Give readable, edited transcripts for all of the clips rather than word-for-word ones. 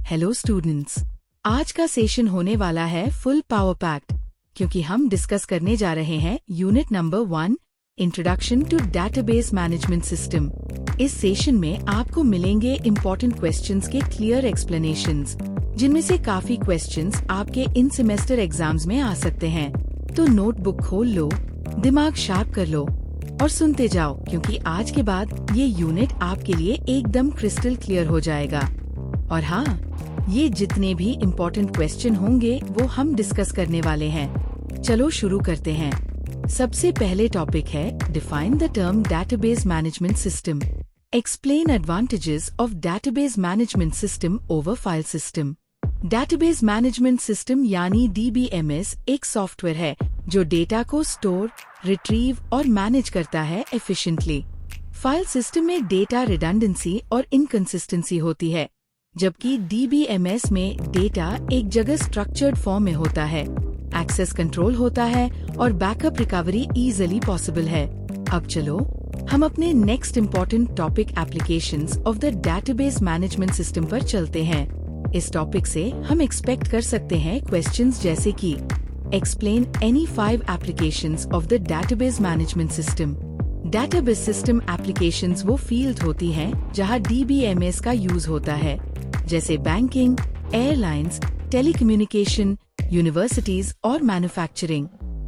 Hello students, आज का session होने वाला है फुल पावर पैक्ड क्योंकि हम डिस्कस करने जा रहे हैं unit number 1 introduction to database management system. इस सेशन में आपको मिलेंगे इम्पोर्टेंट क्वेश्चंस के क्लियर एक्सप्लेनेशंस, जिनमें से काफी क्वेश्चंस आपके इन सेमेस्टर एग्जाम्स में आ सकते हैं। तो नोटबुक खोल लो, दिमाग शार्प कर लो और सुनते जाओ, क्योंकि आज के बाद ये यूनिट आपके लिए एकदम क्रिस्टल क्लियर हो जाएगा। और हाँ, ये जितने भी इम्पोर्टेंट क्वेश्चन होंगे वो हम डिस्कस करने वाले हैं। चलो शुरू करते हैं। सबसे पहले टॉपिक है define the term database management system. Explain advantages of database management system over file system. Database management system यानी DBMS एक सॉफ्टवेयर है जो डेटा को स्टोर, रिट्रीव और मैनेज करता है एफिशिएंटली। फाइल सिस्टम में डेटा रिडंडेंसी और इनकंसिस्टेंसी होती है, जबकि DBMS में डेटा एक जगह स्ट्रक्चर्ड फॉर्म में होता है, एक्सेस कंट्रोल होता है और बैकअप रिकवरी इजीली पॉसिबल है। अब चलो हम अपने next important topic applications of the database management system पर चलते हैं। इस टॉपिक से हम एक्सपेक्ट कर सकते हैं क्वेश्चंस जैसे कि explain any 5 applications of the database management system. Database system applications वो फील्ड होती हैं जहां DBMS का यूज होता है, जैसे बैंकिंग, एयरलाइंस, टेलीकम्युनिकेशन, यूनिवर्सिटीज और मैन्युफैक्चरिंग।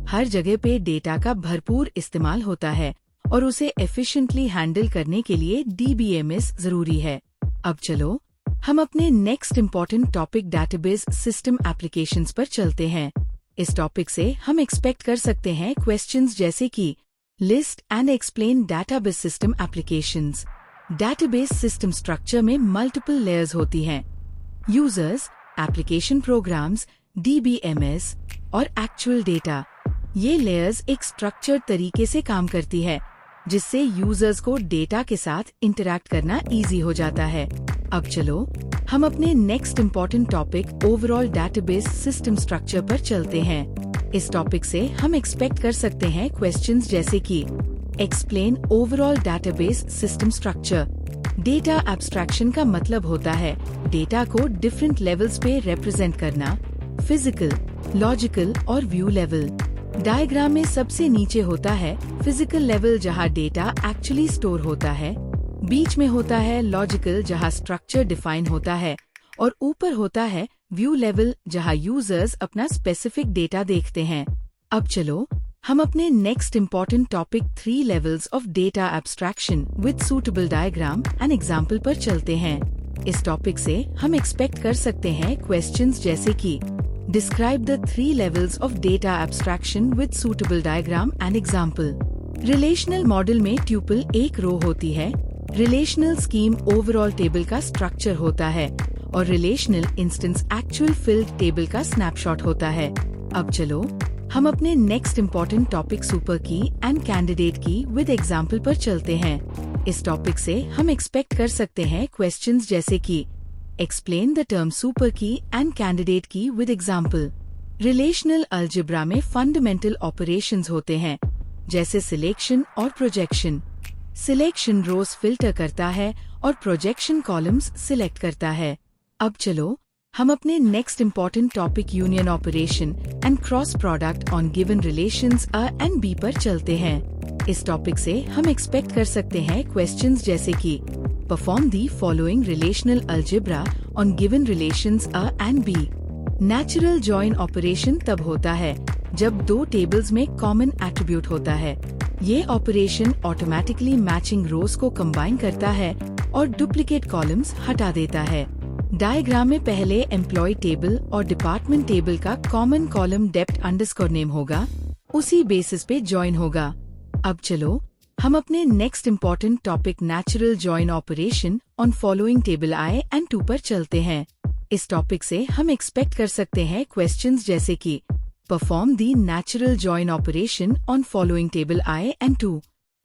हर जगह पे डेटा का भरपूर इस्तेमाल होता है और उसे एफिशिएंटली हैंडल करने के लिए DBMS जरूरी है। अब चलो हम अपने next important topic database system applications पर चलते हैं। इस टॉपिक से हम एक्सपेक्ट कर सकते हैं क्वेश्चंस जैसे कि list and explain database system applications. Database system structure में मल्टीपल लेयर्स होती हैं, यूजर्स, एप्लीकेशन प्रोग्राम्स, DBMS और एक्चुअल डेटा। ये लेयर्स एक स्ट्रक्चर्ड तरीके से काम करती है, जिससे यूजर्स को डेटा के साथ इंटरैक्ट करना इजी हो जाता है। अब चलो हम अपने next important topic overall database system structure पर चलते हैं। इस टॉपिक से हम एक्सपेक्ट कर सकते हैं क्वेश्चंस जैसे कि explain overall database system structure. Data abstraction का मतलब होता है डेटा को डिफरेंट लेवल्स पे रिप्रेजेंट करना, फिजिकल, लॉजिकल और व्यू लेवल। डायग्राम में सबसे नीचे होता है फिजिकल लेवल जहां डेटा एक्चुअली स्टोर होता है, बीच में होता है लॉजिकल जहां स्ट्रक्चर डिफाइन होता है और ऊपर होता है व्यू लेवल जहां यूजर्स अपना स्पेसिफिक डेटा देखते हैं। अब चलो हम अपने next important topic 3 levels of data abstraction with suitable diagram and example पर चलते हैं। इस टॉपिक से हम एक्सपेक्ट कर सकते हैं क्वेश्चंस जैसे कि describe the 3 levels of data abstraction with suitable diagram and example. Relational model में ट्यूपल एक रो होती है, रिलेशनल स्कीम ओवरऑल टेबल का स्ट्रक्चर होता है और relational instance actual field table का स्नैपशॉट होता है। अब चलो हम अपने नेक्स्ट इम्पोर्टेंट टॉपिक सुपर की एंड कैंडिडेट की विद एग्जाम्पल पर चलते हैं। इस टॉपिक से हम एक्सपेक्ट कर सकते हैं क्वेश्चंस जैसे कि एक्सप्लेन द टर्म सुपर की एंड कैंडिडेट की विद एग्जाम्पल। रिलेशनल अलजेब्रा में फंडामेंटल ऑपरेशंस होते हैं, जैसे सिलेक्शन और प्रोजेक्शन। सिलेक्शन रोज फिल्टर करता है और प्रोजेक्शन कॉलम्स सिलेक्ट करता है। अब चलो हम अपने next important topic union operation and cross product on given relations A and B पर चलते हैं। इस टॉपिक से हम एक्सपेक्ट कर सकते हैं क्वेश्चंस जैसे कि perform the following relational algebra on given relations A and B। Natural join operation तब होता है जब 2 टेबल्स में कॉमन एट्रीब्यूट होता है। ये ऑपरेशन ऑटोमेटिकली मैचिंग रोज को कंबाइन करता है और डुप्लीकेट कॉलम्स हटा देता है। डायग्राम में पहले एम्प्लॉय टेबल और डिपार्टमेंट टेबल का common column depth underscore name होगा, उसी बेसिस पे जॉइन होगा। अब चलो हम अपने next important topic natural join operation on following table I and 2 पर चलते हैं। इस टॉपिक से हम एक्सपेक्ट कर सकते हैं क्वेश्चंस जैसे कि perform the natural join operation on following table I and 2।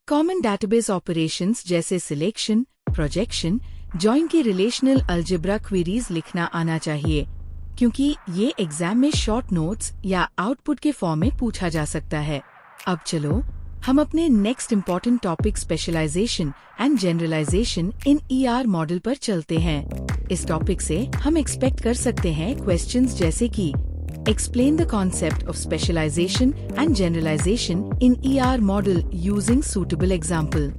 Common database operations जैसे सिलेक्शन, प्रोजेक्शन, जॉइन की रिलेशनल अलजेब्रा क्वेरीज लिखना आना चाहिए, क्योंकि ये एग्जाम में शॉर्ट नोट्स या आउटपुट के फॉर्म में पूछा जा सकता है। अब चलो हम अपने next important topic specialisation and generalisation in ER model पर चलते हैं। इस टॉपिक से हम एक्सपेक्ट कर सकते हैं क्वेश्चंस जैसे कि explain the concept of specialisation and generalisation in ER model using suitable example.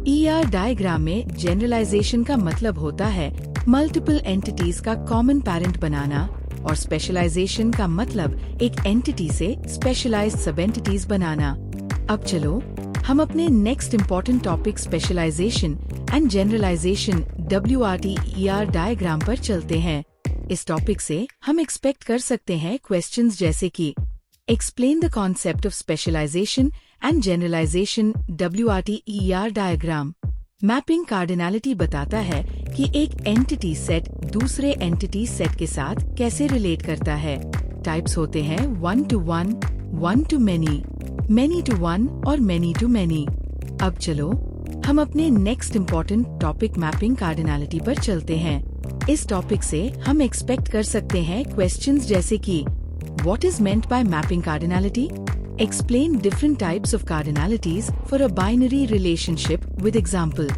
ER diagram में जनरलाइजेशन का मतलब होता है मल्टीपल एंटिटीज का कॉमन पेरेंट बनाना और स्पेशलाइजेशन का मतलब एक एंटिटी से स्पेशलाइज्ड सब एंटिटीज बनाना। अब चलो हम अपने next important topic specialisation and generalisation WRT ER diagram पर चलते हैं। इस टॉपिक से हम एक्सपेक्ट कर सकते हैं क्वेश्चंस जैसे कि explain the concept of specialisation and generalisation WRT ER diagram. Mapping cardinality बताता है कि एक एंटिटी सेट दूसरे एंटिटी सेट के साथ कैसे रिलेट करता है। टाइप्स होते हैं 1 to 1, 1 to many, many to 1 और many to many। अब चलो हम अपने next important topic mapping cardinality पर चलते हैं। इस टॉपिक से हम एक्सपेक्ट कर सकते हैं क्वेश्चंस जैसे कि what is meant by mapping cardinality, explain different types of cardinalities for a binary relationship with example.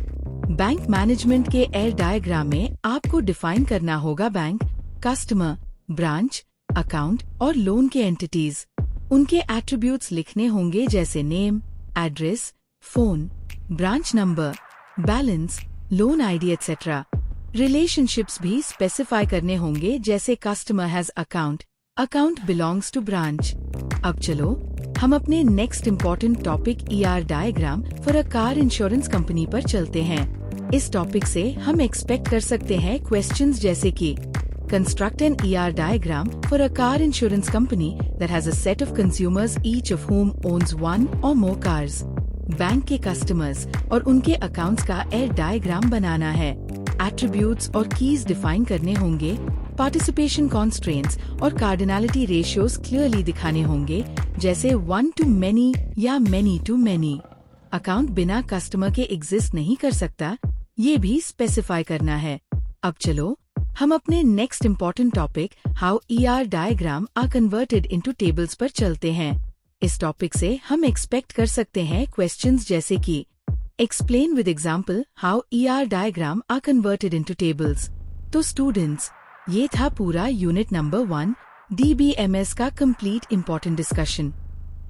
Bank management के एयर डायग्राम में आपको डिफाइन करना होगा बैंक, कस्टमर, ब्रांच, अकाउंट और लोन के एंटिटीज। उनके एट्रीब्यूट्स लिखने होंगे जैसे name, address, phone, branch number, balance, loan ID etcetera. Relationships भी स्पेसिफाई करने होंगे जैसे customer has account, account belongs to branch. अब चलो हम अपने next important topic ER diagram for a car insurance company पर चलते हैं। इस टॉपिक से हम एक्सपेक्ट कर सकते हैं क्वेश्चंस जैसे कि construct an ER diagram for a car insurance company that has a set of consumers each of whom owns one or more cars। Bank के कस्टमर्स और उनके अकाउंट्स का एयर डायग्राम बनाना है। एट्रीब्यूट्स और कीज डिफाइन करने होंगे। Participation constraints और cardinality ratios clearly दिखाने होंगे जैसे 1 to many या many to many। अकाउंट बिना कस्टमर के एग्जिस्ट नहीं कर सकता, ये भी स्पेसिफाई करना है। अब चलो हम अपने next important topic how ER diagram are converted into tables पर चलते हैं। इस टॉपिक से हम एक्सपेक्ट कर सकते हैं क्वेश्चंस जैसे कि explain with example how ER diagram are converted into tables. तो स्टूडेंट्स, ये था पूरा यूनिट नंबर 1 DBMS का कंप्लीट इम्पोर्टेंट डिस्कशन।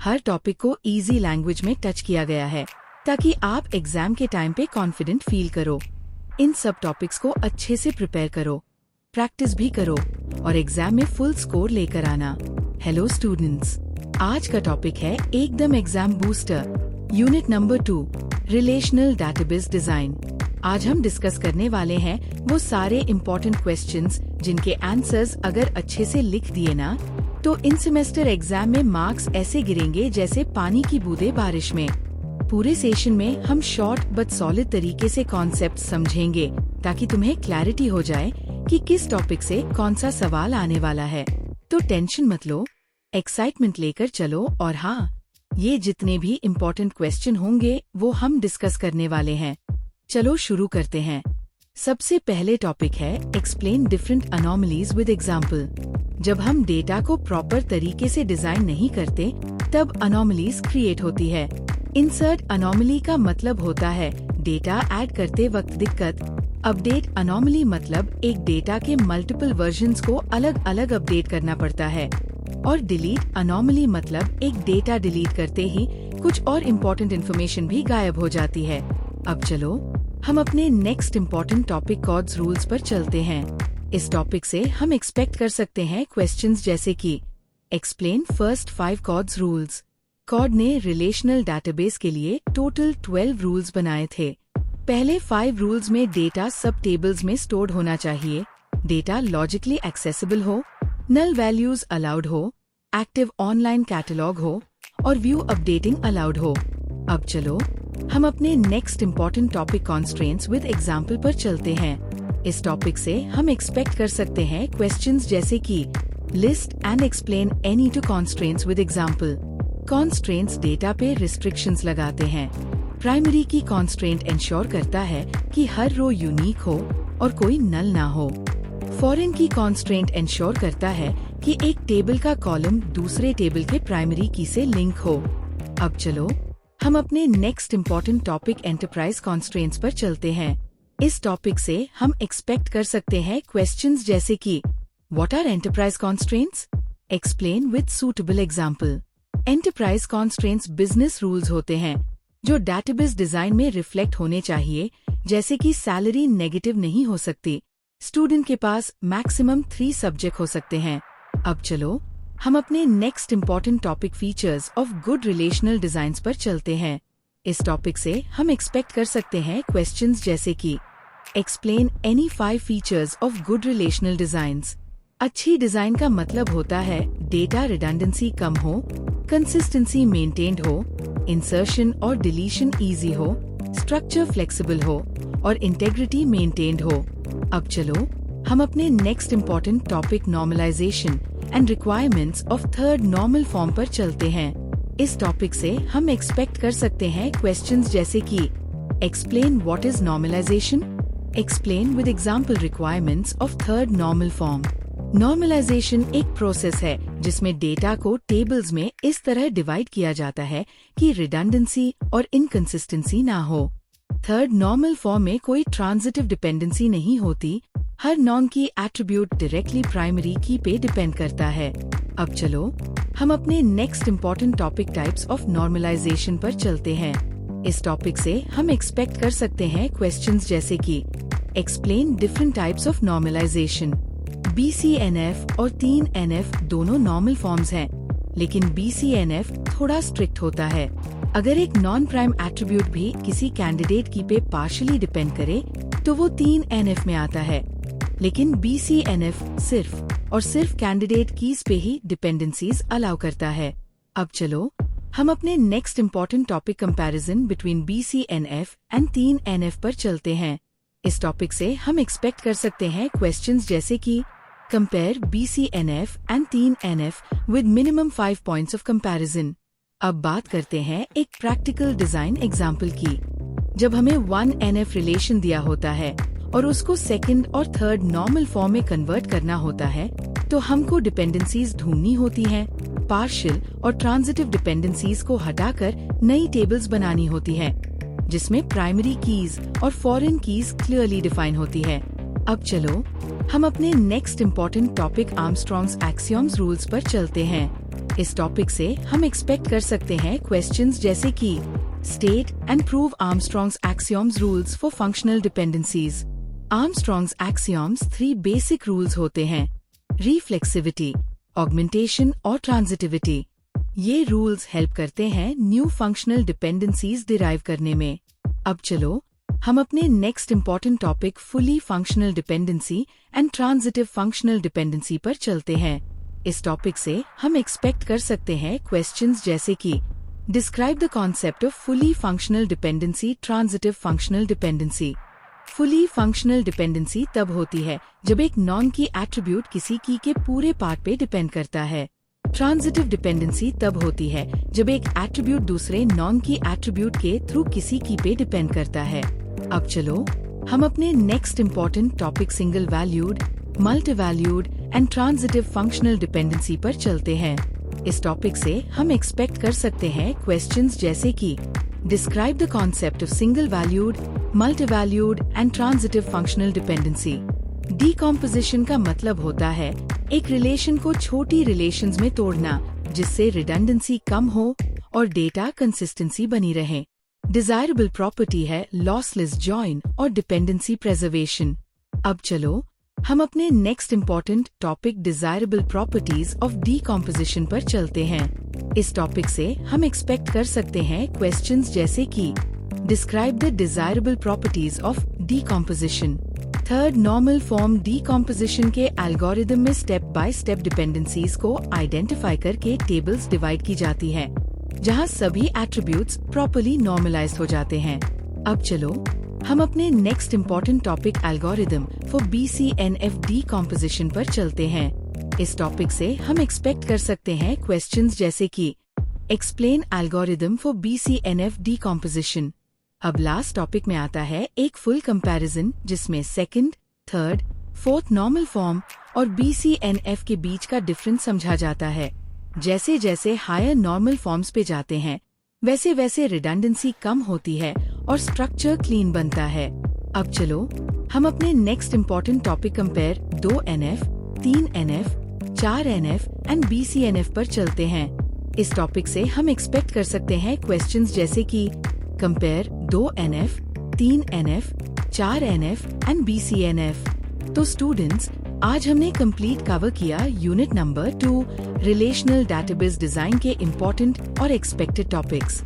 हर टॉपिक को इजी लैंग्वेज में टच किया गया है ताकि आप एग्जाम के टाइम पे कॉन्फिडेंट फील करो। इन सब टॉपिक्स को अच्छे से प्रिपेयर करो, प्रैक्टिस भी करो और एग्जाम में फुल स्कोर लेकर आना। हेलो स्टूडेंट्स, आज का टॉपिक है एकदम exam booster, unit number 2 relational database design. आज हम डिस्कस करने वाले हैं वो सारे इम्पोर्टेंट क्वेश्चंस जिनके आंसर्स अगर अच्छे से लिख दिए ना तो इन सेमेस्टर एग्जाम में मार्क्स ऐसे गिरेंगे जैसे पानी की बूंदें बारिश में। पूरे सेशन में हम शॉर्ट बट सॉलिड तरीके से कॉन्सेप्ट समझेंगे ताकि तुम्हें क्लैरिटी हो जाए कि किस टॉपिक से कौन सा सवाल आने वाला है। तो टेंशन मत लो, एक्साइटमेंट लेकर चलो और हाँ, ये जितने भी इम्पोर्टेंट क्वेश्चन होंगे वो हम डिस्कस करने वाले हैं। चलो शुरू करते हैं। सबसे पहले टॉपिक है explain different anomalies with example. जब हम डेटा को प्रॉपर तरीके से डिजाइन नहीं करते तब अनोमलीज क्रिएट होती है। इंसर्ट अनोमली का मतलब होता है डेटा ऐड करते वक्त दिक्कत। अपडेट अनोमली मतलब एक डेटा के मल्टीपल वर्जन्स को अलग अलग अपडेट करना पड़ता है। और डिलीट अनोमली मतलब एक डेटा डिलीट करते ही कुछ और इम्पोर्टेंट इन्फॉर्मेशन भी गायब हो जाती है। अब चलो हम अपने next important topic Codd's rules पर चलते हैं। इस टॉपिक से हम एक्सपेक्ट कर सकते हैं क्वेश्चंस जैसे कि explain first 5 Codd's rules. Codd ने रिलेशनल डेटाबेस के लिए टोटल 12 रूल्स बनाए थे। पहले 5 रूल्स में डेटा सब टेबल्स में स्टोर्ड होना चाहिए, डेटा लॉजिकली एक्सेसिबल हो, नल वैल्यूज अलाउड हो, एक्टिव ऑनलाइन कैटलॉग हो और व्यू अपडेटिंग अलाउड हो। अब चलो हम अपने next important topic constraints with example पर चलते हैं। इस टॉपिक से हम एक्सपेक्ट कर सकते हैं क्वेश्चंस जैसे कि list and explain any 2 constraints with example. Constraints data पे रिस्ट्रिक्शंस लगाते हैं। प्राइमरी की कॉन्स्ट्रेंट इंश्योर करता है कि हर रो यूनिक हो और कोई नल ना हो। फॉरेन की कॉन्स्ट्रेंट इंश्योर करता है कि एक टेबल का कॉलम दूसरे टेबल के प्राइमरी की से लिंक हो। अब चलो हम अपने next important topic enterprise constraints पर चलते हैं। इस टॉपिक से हम एक्सपेक्ट कर सकते हैं क्वेश्चंस जैसे कि what are enterprise constraints, explain with suitable example. Enterprise constraints business rules होते हैं जो डेटाबेस डिजाइन में रिफ्लेक्ट होने चाहिए, जैसे कि सैलरी नेगेटिव नहीं हो सकती, स्टूडेंट के पास मैक्सिमम 3 सब्जेक्ट हो सकते हैं। अब चलो हम अपने next important topic features of good relational designs पर चलते हैं। इस टॉपिक से हम एक्सपेक्ट कर सकते हैं क्वेश्चंस जैसे कि explain any 5 features of good relational designs. अच्छी डिजाइन का मतलब होता है डेटा रिडंडेंसी कम हो, कंसिस्टेंसी मेंटेन्ड हो, इंसर्शन और डिलीशन इजी हो, स्ट्रक्चर फ्लेक्सिबल हो और इंटेग्रिटी मेंटेन्ड हो। अब चलो हम अपने next important topic normalisation and requirements of third normal form पर चलते हैं। इस टॉपिक से हम एक्सपेक्ट कर सकते हैं क्वेश्चंस जैसे कि explain what is normalisation, explain with example requirements of third normal form. Normalisation एक प्रोसेस है जिसमें डेटा को टेबल्स में इस तरह डिवाइड किया जाता है कि रिडंडेंसी और इनकंसिस्टेंसी ना हो। थर्ड नॉर्मल फॉर्म में कोई ट्रांजिटिव डिपेंडेंसी नहीं होती, हर non key attribute directly primary key पे डिपेंड करता है। अब चलो हम अपने next important topic types of normalization पर चलते हैं। इस टॉपिक से हम एक्सपेक्ट कर सकते हैं क्वेश्चंस जैसे कि explain different types of normalisation. BCNF और 3NF दोनों नॉर्मल फॉर्म्स हैं, लेकिन BCNF थोड़ा स्ट्रिक्ट होता है। अगर एक नॉन प्राइम एट्रीब्यूट भी किसी कैंडिडेट की पे पार्शियली डिपेंड करे तो वो 3NF में आता है, लेकिन BCNF सिर्फ और सिर्फ कैंडिडेट कीज पे ही डिपेंडेंसीज अलाउ करता है। अब चलो हम अपने next important topic comparison between BCNF and 3NF पर चलते हैं। इस टॉपिक से हम एक्सपेक्ट कर सकते हैं क्वेश्चंस जैसे कि compare BCNF and 3NF with minimum 5 points of comparison. अब बात करते हैं एक प्रैक्टिकल डिजाइन एग्जाम्पल की। जब हमें 1NF रिलेशन दिया होता है और उसको सेकंड और थर्ड नॉर्मल फॉर्म में कन्वर्ट करना होता है, तो हमको डिपेंडेंसीज ढूंढनी होती हैं। पार्शियल और ट्रांजिटिव डिपेंडेंसीज को हटाकर नई टेबल्स बनानी होती हैं, जिसमें प्राइमरी कीज और फॉरेन कीज क्लियरली डिफाइन होती है। अब चलो हम अपने next important topic आर्मस्ट्रॉन्ग्स axioms rules पर चलते हैं। इस टॉपिक से हम एक्सपेक्ट कर सकते हैं क्वेश्चंस जैसे कि state and prove Armstrong's axioms rules for functional dependencies. Armstrong's axioms 3 basic rules होते हैं, रिफ्लेक्सिविटी, ऑगमेंटेशन और ट्रांजिटिविटी। ये रूल्स हेल्प करते हैं न्यू फंक्शनल डिपेंडेंसीज डिराइव करने में। अब चलो हम अपने next important topic fully functional dependency and transitive functional dependency पर चलते हैं। इस टॉपिक से हम एक्सपेक्ट कर सकते हैं क्वेश्चंस जैसे कि describe the concept of fully functional dependency, transitive functional dependency. Fully functional dependency तब होती है जब एक नॉन की एट्रीब्यूट किसी की के पूरे पार्ट पे डिपेंड करता है। ट्रांजिटिव डिपेंडेंसी तब होती है जब एक एट्रीब्यूट दूसरे नॉन की एट्रीब्यूट के थ्रू किसी की पे डिपेंड करता है। अब चलो हम अपने next important topic single valued, multi valued and transitive functional dependency पर चलते हैं। इस टॉपिक से हम एक्सपेक्ट कर सकते हैं क्वेश्चंस जैसे कि describe the concept of single valued, multi valued and transitive functional dependency. Decomposition का मतलब होता है एक रिलेशन को छोटी रिलेशंस में तोड़ना, जिससे रिडंडेंसी कम हो और डेटा कंसिस्टेंसी बनी रहे। डिजायरेबल प्रॉपर्टी है लॉसलेस जॉइन और डिपेंडेंसी प्रिजर्वेशन। अब चलो हम अपने next important topic desirable properties of decomposition पर चलते हैं। इस टॉपिक से हम एक्सपेक्ट कर सकते हैं क्वेश्चंस जैसे कि describe the desirable properties of decomposition. Third normal form decomposition के एल्गोरिदम में स्टेप बाय स्टेप डिपेंडेंसीज को आइडेंटिफाई करके टेबल्स डिवाइड की जाती हैं, जहां सभी एट्रीब्यूट्स प्रॉपर्ली नॉर्मलाइज्ड हो जाते हैं। अब चलो हम अपने next important topic algorithm for BCNF decomposition पर चलते हैं। इस टॉपिक से हम एक्सपेक्ट कर सकते हैं क्वेश्चंस जैसे कि explain algorithm for BCNF decomposition. अब लास्ट टॉपिक में आता है एक फुल कंपैरिजन, जिसमें second, third, fourth normal form और BCNF के बीच का डिफरेंस समझा जाता है। जैसे जैसे हायर नॉर्मल फॉर्म्स पे जाते हैं, वैसे वैसे रिडंडेंसी कम होती है और स्ट्रक्चर क्लीन बनता है। अब चलो हम अपने next important topic compare 2NF, 3NF, 4NF and BCNF पर चलते हैं। इस टॉपिक से हम एक्सपेक्ट कर सकते हैं क्वेश्चंस जैसे कि compare 2NF, 3NF, 4NF and BCNF। तो स्टूडेंट्स, आज हमने कंप्लीट कवर किया unit number 2 relational database design के इम्पोर्टेंट और एक्सपेक्टेड टॉपिक्स।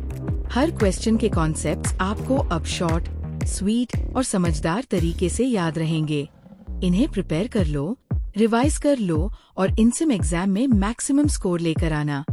हर क्वेश्चन के कॉन्सेप्ट्स आपको अब शॉर्ट, स्वीट और समझदार तरीके से याद रहेंगे। इन्हें प्रिपेयर कर लो, रिवाइज कर लो और इनसिम एग्जाम में मैक्सिमम स्कोर लेकर आना।